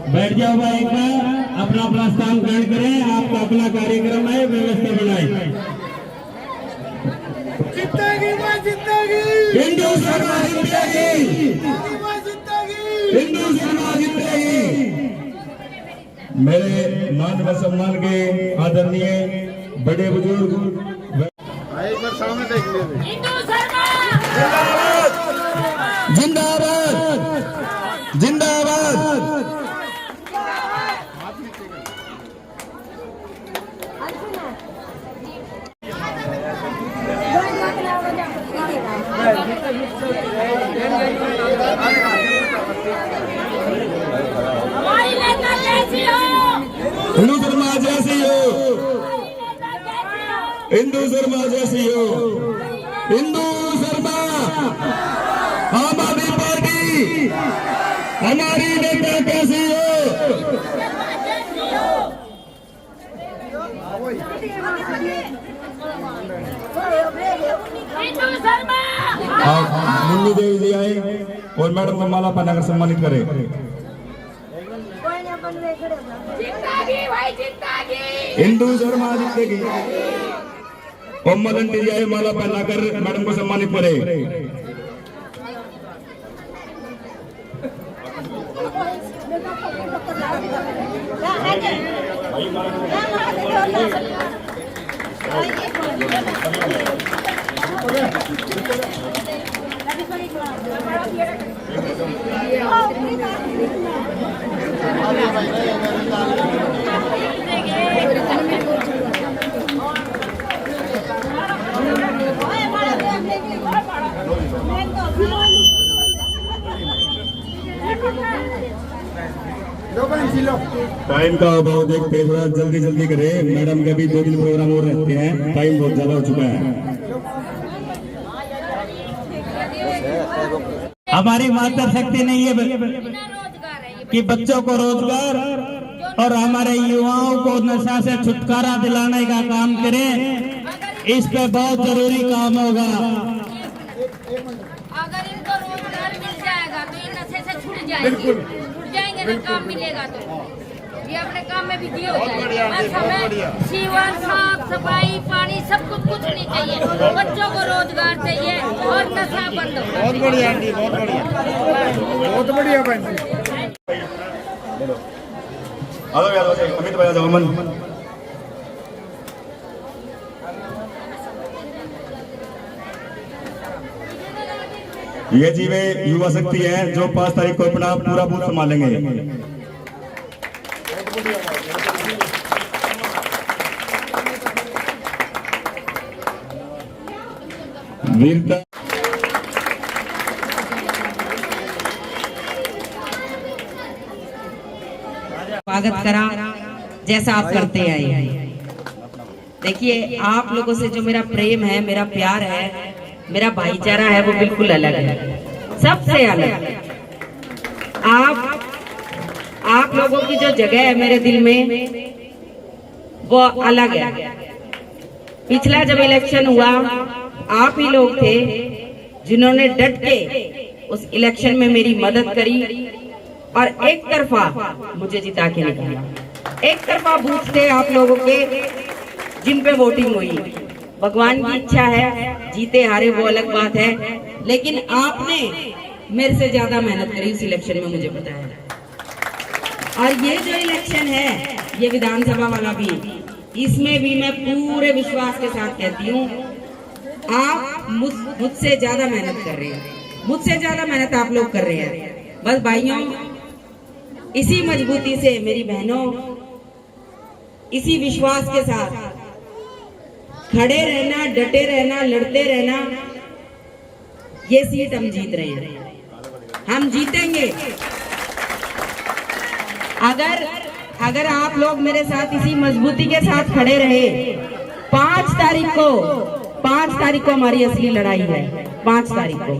बैठ जाओ भाई, एक बार अपना अपना स्थान ग्रहण करें। आपका अपना कार्यक्रम है, व्यवस्था बनाए। हिंदू समाज जिंदागी, हिंदू समाज जिंदागी। मेरे मान व सम्मान के आदरणीय बड़े बुजुर्ग, एक बार सामने देख लीजिए। जिंदाबाद जिंदाबाद। हिंदू समाज जैसी हो, हिंदू समाज जैसी हो, हिंदू समाज। आम आदमी पार्टी हमारी नेता कैसी हो? मुन्नी देवी जी आए और मैडम को माला पहनाकर सम्मानित करें। हिंदू समाज जिंदगी। कोमल आंटी जी आए, माला पहनाकर मैडम को सम्मानित करें। टाइम का अभाव देखते थोड़ा जल्दी जल्दी करें। मैडम के भी 2 दिन प्रोग्राम और रहते हैं, टाइम बहुत ज्यादा हो चुका है। हमारी मातृ शक्ति नहीं है कि बच्चों को रोजगार और हमारे युवाओं को नशा से छुटकारा दिलाने का काम करें। इस पे बहुत जरूरी काम होगा। अगर इनको रोजगार मिल जाएगा तो ये नशे से छूट जाएंगे, अगर काम मिलेगा तो ये अपने काम में भी दिए हो जाएगा। बस हमें सीवन, साफ सफाई, पानी सब कुछ नहीं चाहिए। बच्चों को रोजगार चाहिए और नशा बंद हो। बहुत बढ़िया आंटी, बहुत बढ़िया, बहुत बढ़िया बहन। अमित भाई अमन। ये जी वे युवा शक्ति है जो 5 तारीख को अपना पूरा बूथ संभालेंगे। वीरता स्वागत करा जैसा आप करते आए। देखिए, आप लोगों से जो मेरा प्रेम है, मेरा प्यार है, मेरा भाईचारा है, वो बिल्कुल अलग है, सबसे अलग। आप लोगों की जो जगह है मेरे दिल में वो अलग है। पिछला जब इलेक्शन हुआ, आप ही लोग थे जिन्होंने डट के उस इलेक्शन में मेरी मदद करी और एक तरफा मुझे जिता के निकाला। एक तरफा बूथ थे आप लोगों के जिन पे वोटिंग हुई। भगवान की इच्छा है, जीते हारे वो अलग बात है, लेकिन आपने मेरे से ज्यादा मेहनत करी उस इलेक्शन में, मुझे पता है। और ये जो इलेक्शन है, ये विधानसभा वाला भी, इसमें भी मैं पूरे विश्वास के साथ कहती हूँ, आप मुझसे ज्यादा मेहनत कर रहे हैं, मुझसे ज्यादा मेहनत आप लोग कर रहे हैं। बस भाइयों, इसी मजबूती से मेरी बहनों, इसी विश्वास के साथ खड़े रहना, डटे रहना, लड़ते रहना, ये सीट हम जीत रहे हैं, हम जीतेंगे। अगर आप लोग मेरे साथ इसी मजबूती के साथ खड़े रहे, 5 तारीख को हमारी असली लड़ाई है। 5 तारीख को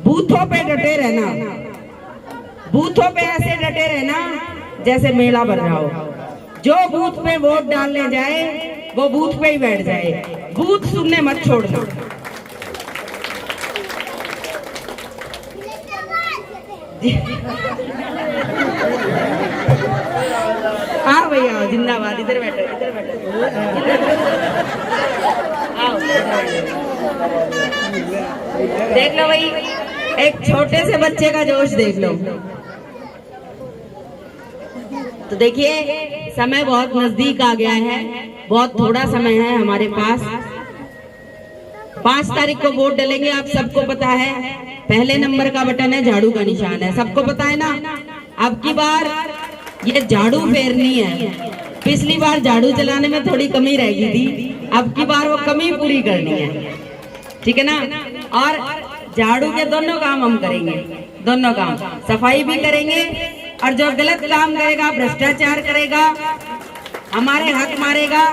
बूथों पे डटे रहना, बूथों पे ऐसे डटे रहना जैसे मेला बन रहा हो। जो बूथ पे वोट डालने जाए वो बूथ पे ही बैठ जाए, बूथ सुनने मत छोड़ना। हाँ भैया, जिंदाबाद। इधर बैठो, इधर बैठो, आओ। देख लो भाई, एक छोटे से बच्चे का जोश देख लो। तो देखिए, समय बहुत नजदीक आ गया है, बहुत थोड़ा समय है हमारे पास। 5 तारीख को वोट डालेंगे, आप सबको पता है। पहले नंबर का बटन है, झाड़ू का निशान है, सबको पता है ना। अब की बार ये झाड़ू फेरनी है। पिछली बार झाड़ू चलाने में थोड़ी कमी रह गई थी, अब की बार वो कमी पूरी करनी है, ठीक है ना। और झाड़ू के दोनों काम हम करेंगे, दोनों काम, सफाई भी करेंगे, और जो गलत काम करेगा, भ्रष्टाचार करेगा, हमारे हक मारेगा,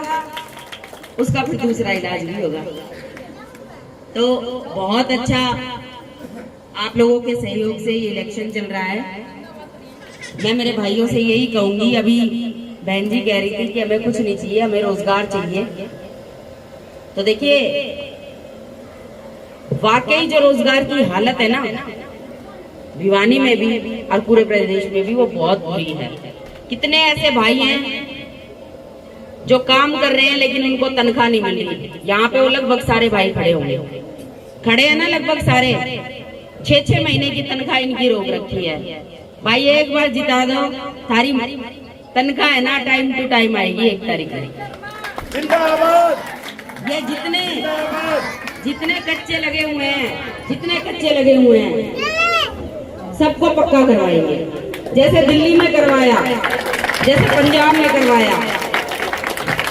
उसका फिर दूसरा इलाज नहीं होगा। तो बहुत अच्छा, आप लोगों के सहयोग से ये इलेक्शन चल रहा है। मैं मेरे भाइयों से यही कहूंगी, अभी बहन जी कह रही थी कि हमें कुछ नहीं चाहिए, हमें रोजगार चाहिए। तो देखिए, वाकई जो रोजगार की हालत है ना, भिवानी में भी और पूरे प्रदेश में भी, वो बहुत बुरी है। कितने ऐसे भाई हैं जो काम कर रहे हैं लेकिन उनको तनख्वाह नहीं मिल रही। यहाँ पे वो लगभग सारे भाई खड़े होंगे, खड़े हैं ना, लगभग सारे। 6-6 महीने की तनख्वाह इनकी रोक रखी है। भाई एक बार जिता दो, थारी तनख्वाह है ना, टाइम टू टाइम आएगी 1 तारीख को। ये जितने कच्चे लगे हुए हैं, सबको पक्का करवाएंगे। जैसे दिल्ली में करवाया, जैसे पंजाब में करवाया,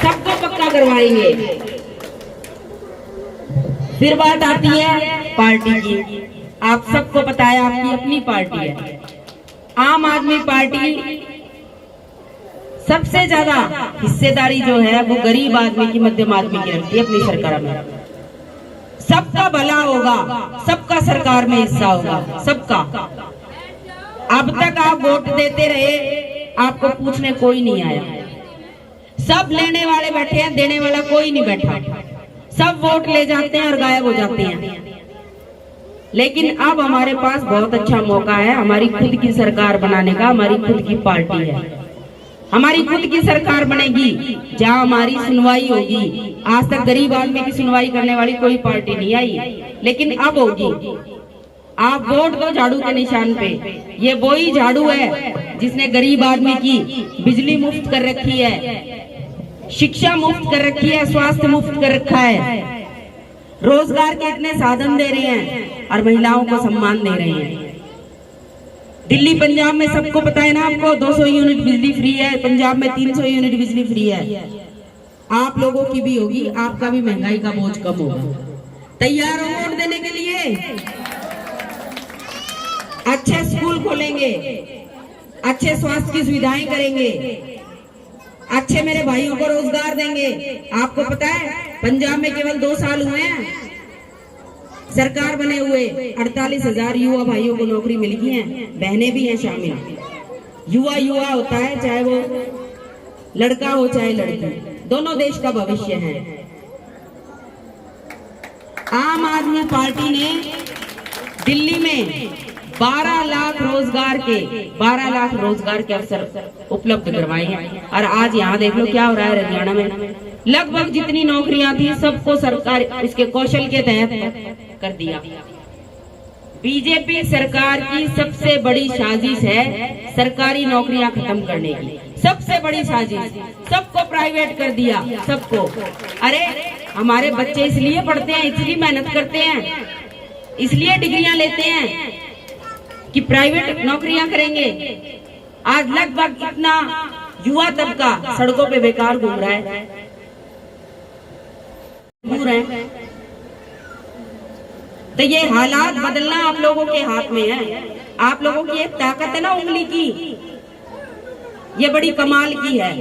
सबको पक्का करवाएंगे। फिर बात आती है पार्टी की। आप सबको पता है, आपकी अपनी पार्टी है। आम आदमी पार्टी सबसे ज्यादा हिस्सेदारी जो है वो गरीब आदमी की, मध्यम आदमी की रखती है अपनी सरकार में। सबका भला होगा, सबका सरकार में हिस्सा होगा, सबका। अब तक आप वोट देते रहे, आपको पूछने कोई नहीं आया। सब लेने वाले बैठे हैं, देने वाला कोई नहीं बैठा। सब वोट ले जाते हैं और गायब हो जाते हैं। लेकिन अब हमारे पास बहुत अच्छा मौका है, हमारी खुद की सरकार बनाने का। हमारी खुद की पार्टी है, हमारी खुद की सरकार बनेगी, जहां हमारी सुनवाई होगी। आज तक गरीब आदमी की सुनवाई करने वाली कोई पार्टी नहीं आई, लेकिन अब होगी। आप वोट दो झाड़ू के निशान पे। ये वही झाड़ू है जिसने गरीब आदमी की बिजली मुफ्त कर रखी है, शिक्षा मुफ्त कर रखी है, स्वास्थ्य मुफ्त कर रखा है, रोजगार के इतने साधन दे रहे हैं और महिलाओं को सम्मान दे रहे हैं। दिल्ली पंजाब में सबको पता है ना, आपको 200 यूनिट बिजली फ्री है, पंजाब में 300 यूनिट बिजली फ्री है। आप लोगों की भी होगी, आपका भी महंगाई का बोझ कम होगा। तैयार हो वोट देने के लिए? अच्छे स्कूल खोलेंगे, अच्छे स्वास्थ्य की सुविधाएं करेंगे, अच्छे मेरे भाइयों को रोजगार देंगे। आपको पता है, पंजाब में केवल 2 साल हुए हैं सरकार बने हुए, 48,000 युवा भाइयों को नौकरी मिल गई है, बहनें भी हैं शामिल। युवा होता है, चाहे वो लड़का हो चाहे लड़की, दोनों देश का भविष्य है। आम आदमी पार्टी ने दिल्ली में 12 लाख रोजगार के अवसर उपलब्ध करवाए हैं। और आज यहाँ देख लो क्या हो रहा है हरियाणा में। लगभग जितनी नौकरियां थी सबको सरकार इसके कौशल के तहत कर दिया। बीजेपी सरकार की सबसे बड़ी साजिश है सरकारी नौकरियां खत्म करने की, सबसे बड़ी साजिश। सबको प्राइवेट कर दिया, सबको। अरे हमारे बच्चे इसलिए पढ़ते हैं, इसलिए मेहनत करते हैं, इसलिए डिग्रियां लेते हैं कि प्राइवेट नौकरियां करेंगे। आज लगभग इतना युवा तबका सड़कों पे बेकार घूम रहा है, दूर है। तो ये हालात बदलना आप लोगों के हाथ में है। आप लोगों की एक ताकत है ना उंगली की, ये बड़ी कमाल की है।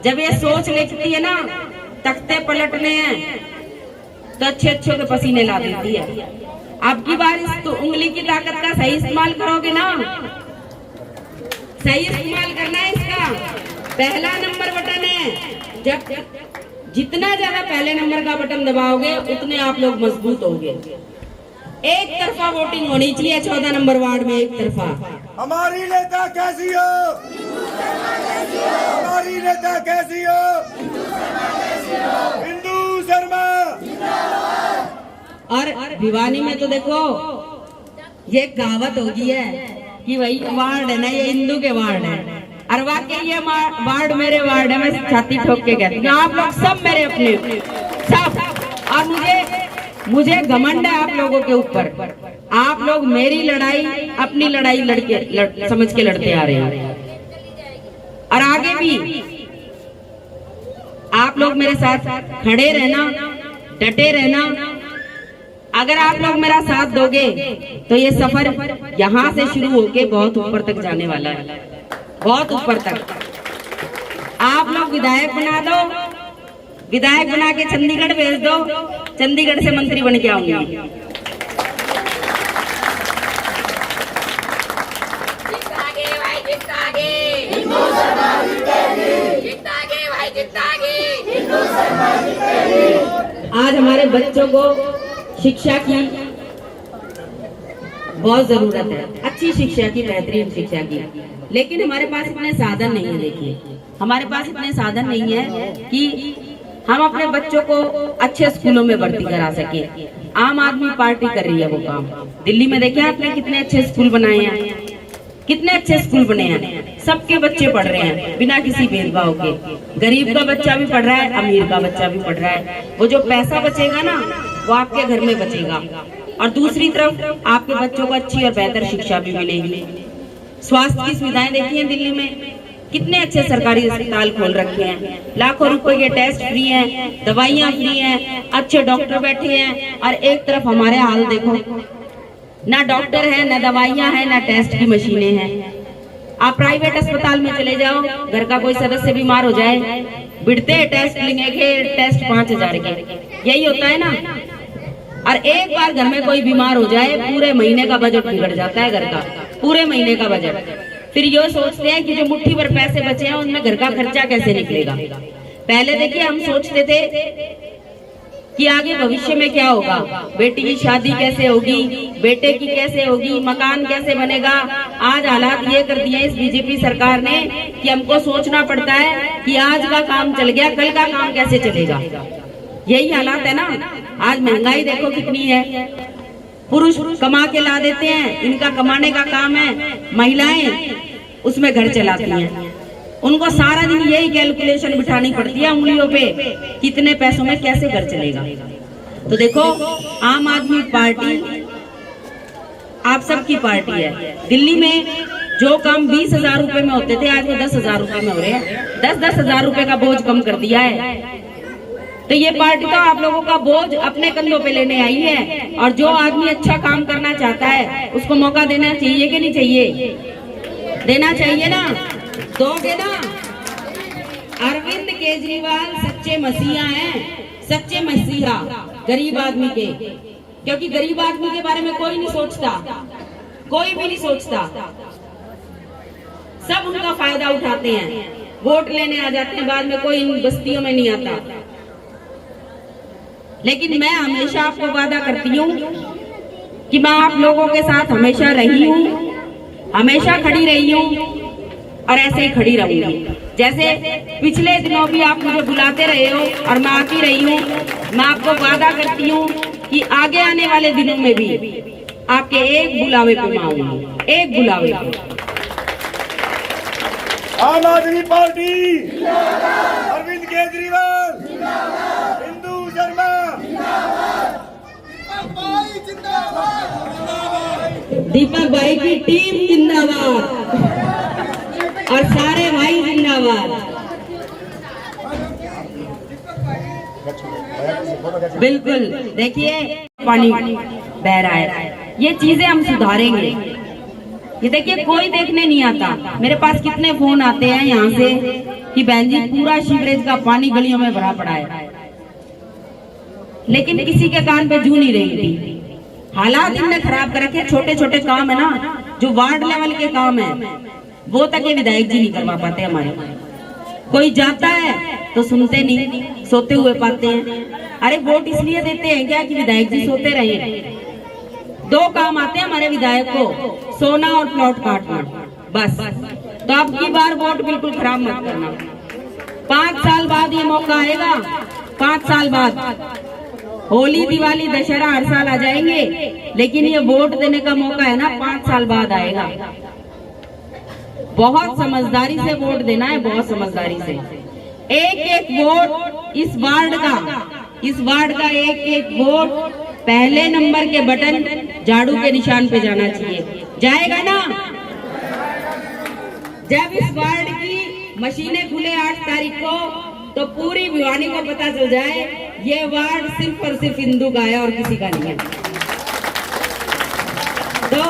जब ये सोच लेती है ना तख्ते पलटने हैं तो अच्छे अच्छे के पसीने ला देती है। अब की बार इस तो उंगली की ताकत का सही इस्तेमाल करोगे ना, सही इस्तेमाल करना है इसका। पहला नंबर बटन है, जब जितना ज्यादा पहले नंबर का बटन दबाओगे उतने आप लोग मजबूत होंगे। एक तरफा वोटिंग होनी चाहिए 14 नंबर वार्ड में, एक तरफा। हमारी नेता कैसी हो, हमारी नेता कैसी हो, हिंदू शर्मा। और भिवानी में तो देखो ये कहावत होगी है कि भाई वार्ड है ना ये हिंदू के वार्ड है, और वाकई ये वार्ड मेरे वार्ड है। मैं छाती ठोक के कहती हूँ आप लोग सब मेरे अपने सब। और मुझे घमंड है आप लोगों के ऊपर। आप लोग मेरी लड़ाई अपनी लड़ाई समझ के लड़ते आ रहे हैं, और आगे भी आप लोग मेरे साथ खड़े रहना, डटे रहना। अगर आप लोग मेरा साथ दोगे तो ये सफर यहाँ से शुरू होके बहुत ऊपर तक जाने वाला है, बहुत ऊपर तक। आप लोग विधायक बना दो, विधायक बना के चंडीगढ़ भेज दो, चंडीगढ़ से मंत्री बन के आऊंगी। आज हमारे बच्चों को शिक्षा की बहुत जरूरत है, अच्छी शिक्षा की, बेहतरीन शिक्षा की। लेकिन हमारे पास इतने साधन नहीं है। देखिए हमारे पास इतने साधन नहीं है कि हम अपने बच्चों को अच्छे स्कूलों में भर्ती करा सके। आम आदमी पार्टी कर रही है वो काम। दिल्ली में देखिए आपने कितने अच्छे स्कूल बनाए हैं, कितने अच्छे स्कूल बने हैं, सबके बच्चे पढ़ रहे हैं बिना किसी भेदभाव के। गरीब का बच्चा भी पढ़ रहा है, अमीर का बच्चा भी पढ़ रहा है। वो जो पैसा बचेगा ना वो आपके घर में बचेगा, और दूसरी तरफ आपके बच्चों को अच्छी और बेहतर शिक्षा भी मिलेगी। स्वास्थ्य की सुविधाएं देखिए दिल्ली में कितने अच्छे सरकारी अस्पताल खोल रखे हैं, लाखों रुपए के टेस्ट फ्री हैं, दवाइयां फ्री हैं, अच्छे डॉक्टर बैठे हैं। और एक तरफ हमारे हाल देखो, ना डॉक्टर है, ना दवाइयां हैं, ना टेस्ट की मशीनें हैं। आप प्राइवेट अस्पताल में चले जाओ, घर का कोई सदस्य बीमार हो जाए, बिड़ते टेस्ट लेंगे के टेस्ट 5000 के, यही होता है ना। और एक बार घर में कोई बीमार हो जाए पूरे महीने का बजट बिगड़ जाता है, घर का पूरे महीने का बजट। फिर ये सोचते हैं कि जो मुट्ठी भर पैसे बचे हैं उनमें घर का खर्चा कैसे निकलेगा। पहले देखिए हम सोचते थे कि आगे भविष्य में क्या होगा, बेटी की शादी कैसे होगी, बेटे की कैसे होगी, मकान कैसे बनेगा। आज हालात ये कर दिए इस बीजेपी सरकार ने कि हमको सोचना पड़ता है कि आज का काम चल गया, कल का काम कैसे चलेगा। यही हालात है ना। आज महंगाई देखो कितनी है, पुरुष कमा के ला देते हैं, इनका कमाने का काम है, महिलाएं उसमें घर चलाती हैं। उनको सारा दिन यही कैलकुलेशन बिठानी पड़ती है उंगलियों पे, कितने पैसों में कैसे घर चलेगा। तो देखो आम आदमी पार्टी आप सबकी पार्टी है। दिल्ली में जो काम 20,000 रुपए में होते थे आज वो 10,000 रुपए में हो रहे हैं। 10,000 रुपए का बोझ कम कर दिया है। तो ये पार्टी तो आप लोगों का बोझ अपने कंधों पे लेने आई है, और जो आदमी अच्छा काम करना चाहता है उसको मौका देना चाहिए कि नहीं चाहिए? देना चाहिए ना, दोगे ना? अरविंद केजरीवाल सच्चे मसीहा हैं, सच्चे मसीहा गरीब आदमी के, क्योंकि गरीब आदमी के बारे में कोई नहीं सोचता, कोई भी नहीं सोचता। सब उनका फायदा उठाते हैं, वोट लेने आ जाते हैं, बाद में कोई इन बस्तियों में नहीं आता। लेकिन मैं हमेशा आपको वादा करती हूँ कि मैं आप लोगों के साथ हमेशा रही हूँ, हमेशा खड़ी रही हूँ, और ऐसे ही खड़ी रहूंगी। जैसे पिछले दिनों भी आप मुझे बुलाते रहे हो और मैं आती रही हूँ। मैं आपको वादा करती हूँ कि आगे आने वाले दिनों में भी आपके एक बुलावे पे मैं आऊंगी, एक बुलावे पे। आम आदमी पार्टी, अरविंद केजरीवाल, हिंदू शर्मा, दीपक भाई की टीम जिंदाबाद, और सारे भाई जिंदाबाद। जिंदाबाद। बिल्कुल, देखिए पानी बह रहा है, ये चीजें हम सुधारेंगे। ये देखिए कोई देखने नहीं आता। मेरे पास कितने फोन आते हैं यहाँ से कि बहन जी पूरा सीवरेज का पानी गलियों में भरा पड़ा है, लेकिन किसी के कान पे जू नहीं रही थी। हालात इनने खराब कर रखे। छोटे छोटे काम है ना, जो वार्ड लेवल के काम है, वो तक ये विधायक जी नहीं करवा पाते हमारे। कोई जाता है तो सुनते नहीं, सोते हुए पाते हैं। अरे वोट इसलिए देते हैं क्या कि विधायक जी सोते रहे? दो काम आते हैं हमारे विधायक को, सोना और प्लॉट काटना, बस। तो अब की बार वोट बिल्कुल खराब मत करना। 5 साल बाद ये मौका आएगा। 5 साल बाद होली, दिवाली, दशहरा हर साल आ जाएंगे, लेकिन ये वोट देने का मौका है ना 5 साल बाद आएगा। बहुत समझदारी से वोट देना है, बहुत समझदारी से। एक एक वोट इस वार्ड का एक एक वोट पहले नंबर के बटन झाड़ू के निशान पे जाना चाहिए। जाएगा ना? जब इस वार्ड की मशीनें खुले 8 तारीख को, तो पूरी भिवानी को पता चल जाए ये वार्ड सिर्फ और सिर्फ हिंदू का है और किसी का नहीं है। तो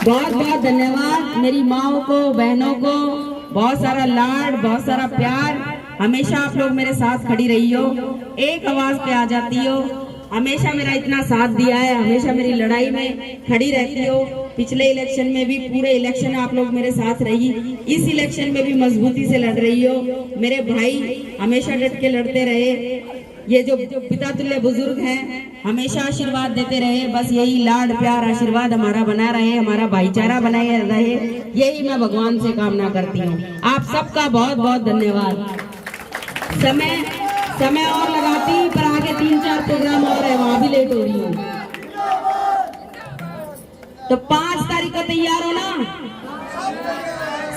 बहुत बहुत धन्यवाद मेरी माओ को, बहनों को, बहुत सारा लाड, बहुत सारा प्यार। हमेशा आप लोग मेरे साथ खड़ी रही हो, एक आवाज पे आ जाती हो, हमेशा मेरा इतना साथ दिया है, हमेशा मेरी लड़ाई में खड़ी रहती हो। पिछले इलेक्शन में भी, पूरे इलेक्शन आप लोग मेरे साथ रही, इस इलेक्शन में भी मजबूती से लड़ रही हो। मेरे भाई हमेशा डट के लड़ते रहे। ये जो पिता तुल्य बुजुर्ग हैं, हमेशा आशीर्वाद देते रहे। बस यही लाड प्यार आशीर्वाद हमारा बना रहे, हमारा भाईचारा बनाए रहे, यही मैं भगवान से कामना करती हूँ। आप सबका बहुत बहुत धन्यवाद। समय और लगाती, पर आगे 3-4 प्रोग्राम और है, वहां भी लेट हो रही हूँ। तो 5 तारीख को तैयार हो ना,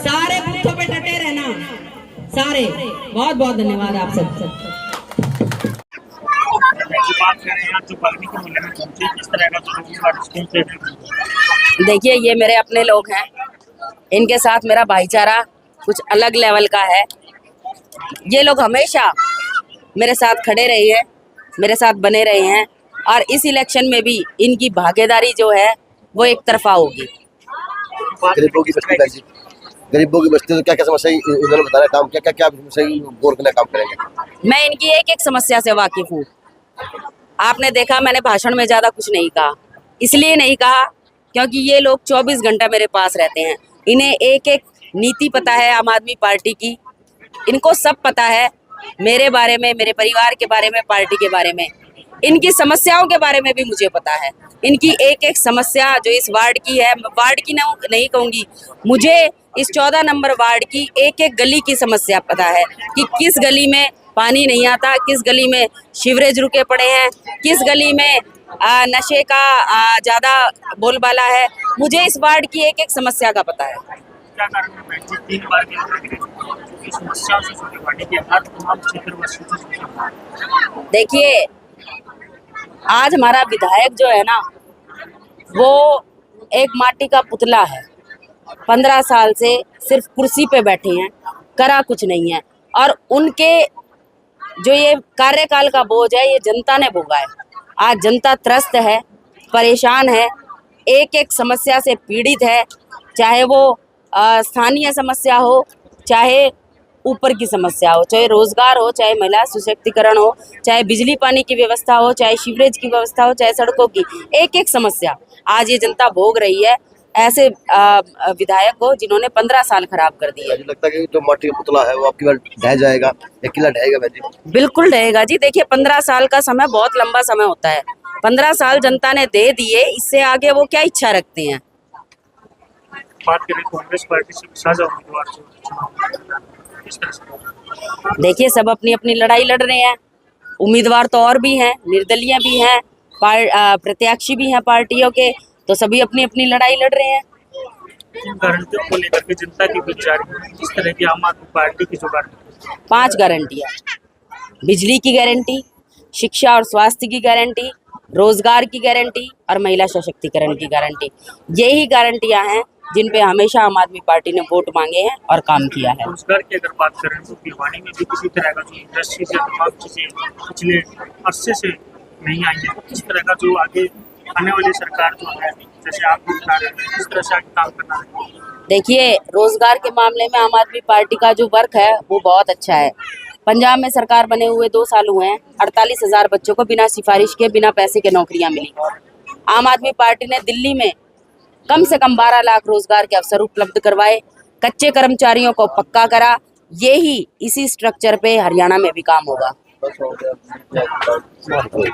सारे बूथों पे डटे रहना, सारे। बहुत बहुत धन्यवाद आप सब। देखिए ये मेरे अपने लोग हैं, इनके साथ मेरा भाईचारा कुछ अलग लेवल का है। ये लोग हमेशा मेरे साथ खड़े रहे हैं, मेरे साथ बने रहे हैं, और इस इलेक्शन में भी इनकी भागीदारी जो है वो एक तरफा होगी। गरीबों की बस्ती तो क्या क्या समस्या इन्होंने बताया, काम क्या क्या क्या सही गौर करना काम करेंगे। मैं इनकी एक एक समस्या से वाकिफ हूँ। आपने देखा मैंने भाषण में ज़्यादा कुछ नहीं कहा, इसलिए नहीं कहा क्योंकि ये लोग 24 घंटा मेरे पास रहते हैं। इन्हें एक एक नीति पता है आम आदमी पार्टी की, इनको सब पता है मेरे बारे में, मेरे परिवार के बारे में, पार्टी के बारे में, इनकी समस्याओं के बारे में भी मुझे पता है। इनकी एक एक समस्या जो इस वार्ड की है, वार्ड की नहीं कहूँगी, मुझे इस 14 नंबर वार्ड की एक एक गली की समस्या पता है कि किस गली में पानी नहीं आता, किस गली में सीवरेज रुके पड़े हैं, किस गली में नशे का ज़्यादा बोलबाला है। मुझे इस वार्ड की एक एक समस्या का पता है। क्या कारण है 3 बार की समस्याओं से छुटकारे के हर तमाम क्षेत्र। देखिए आज हमारा विधायक जो है ना, वो एक माटी का पुतला है। 15 साल से सिर्फ कुर्सी पे बैठे हैं, करा कुछ नहीं है, और उनके जो ये कार्यकाल का बोझ है ये जनता ने भोगा है। आज जनता त्रस्त है, परेशान है, एक एक समस्या से पीड़ित है, चाहे वो स्थानीय समस्या हो, चाहे ऊपर की समस्या हो, चाहे रोजगार हो, चाहे महिला सशक्तिकरण हो, चाहे बिजली पानी की व्यवस्था हो, चाहे सीवरेज की व्यवस्था हो, चाहे सड़कों की, एक एक समस्या आज ये जनता भोग रही है। ऐसे विधायक को जिन्होंने 15 साल खराब कर दिए। मुझे लगता है कि जो माटी का पुतला है वो आपकी बार ढह जाएगा, एक किला ढहेगा भाई जी। बिल्कुल ढहेगा जी। देखिए 15 साल का समय बहुत लंबा समय होता है। 15 साल जनता ने दे दिए, इससे आगे वो क्या इच्छा रखते हैं। बात करें कांग्रेस पार्टी से साझा उम्मीदवार किस तरह से? देखिए सब अपनी अपनी लड़ाई लड़ रहे हैं। उम्मीदवार तो और भी हैं, निर्दलीय भी हैं, प्रत्याशी भी हैं पार्टियों के, तो सभी अपनी अपनी लड़ाई लड़ रहे हैं। गारंटियों को लेकर के जनता के बीच जा रही है, इस तरह की आम आदमी पार्टी की जो गारंटी 5 गारंटियाँ, बिजली की गारंटी, शिक्षा और स्वास्थ्य की गारंटी, रोजगार की गारंटी और महिला सशक्तिकरण की गारंटी, यही गारंटियां हैं जिन पे हमेशा आम आदमी पार्टी ने वोट मांगे हैं और काम किया है। रोजगार की अगर बात करें तो भिवानी में भी किसी तरह का जो इंडस्ट्री से तमाम चीजें पिछले अरसे से नहीं आई है, किस तरह का जो आगे आने वाली सरकार जो है, जैसे आप लोग बता रहे हैं, किस तरह से आगे काम करना है? देखिए, रोजगार के मामले में आम आदमी पार्टी का जो वर्क है वो बहुत अच्छा है। पंजाब में सरकार बने हुए 2 साल हुए हैं, 48,000 बच्चों को बिना सिफारिश के, बिना पैसे के नौकरियां मिली। आम आदमी पार्टी ने दिल्ली में कम से कम 12 लाख रोजगार के अवसर उपलब्ध करवाए, कच्चे कर्मचारियों को पक्का करा। यही इसी स्ट्रक्चर पे हरियाणा में भी काम होगा।